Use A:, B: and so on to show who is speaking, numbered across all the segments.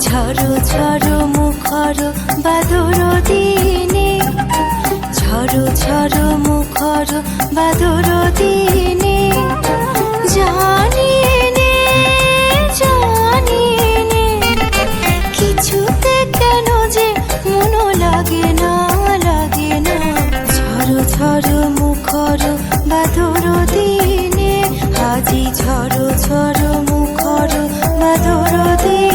A: ঝড়ো ঝড়ো মুখর বাদর দিনে, ঝড়ো ঝড়ো মুখর বাদর দিনে, জানিয়ে নে জানিয়ে নে কিছুতে কেন যে মন লাগে না লাগে না। ঝড়ো ঝড়ো মুখর বাদর দিনে, আজি ঝড়ো ঝড়ো মুখর বাদর দিনে।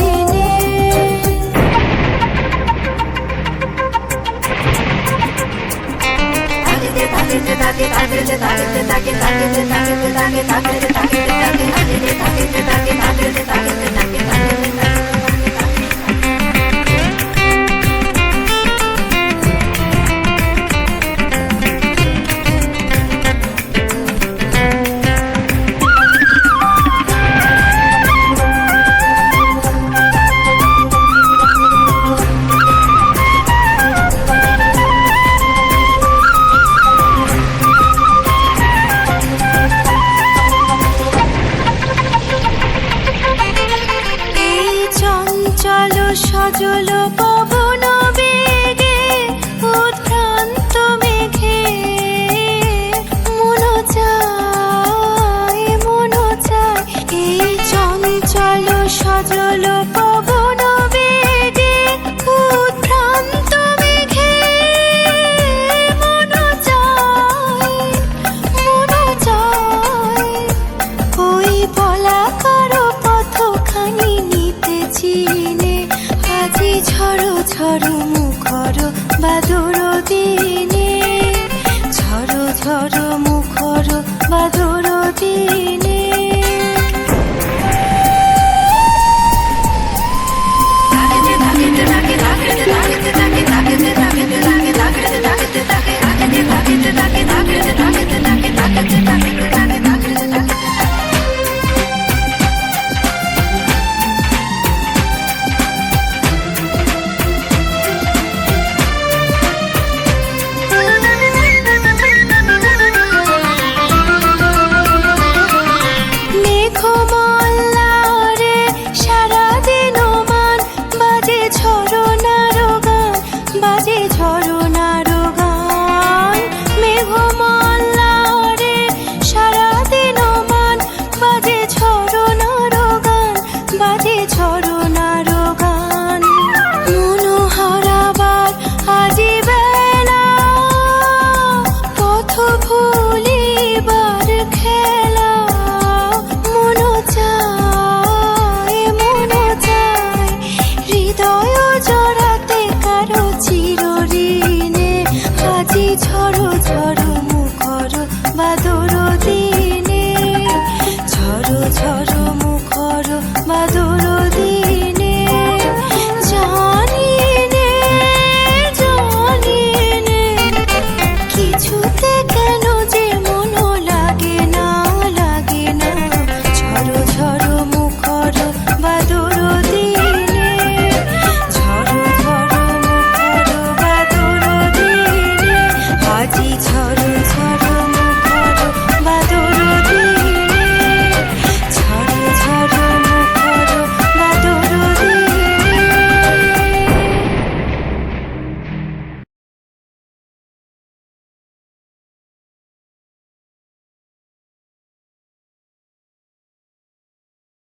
A: সজল পবন বেগে উদ্ভ্রান্ত মেঘে মন চায় এই চঞ্চল সজল পবন বেগে উদ্ভ্রান্ত মেঘে মন চায় ওই বলাকার পথখানি নিতেছি নে। আজি ঝড়ো ঝড়ো মুখর বাদর দিনে, ঝড়ো ঝড়ো মুখর বাদর দিনে।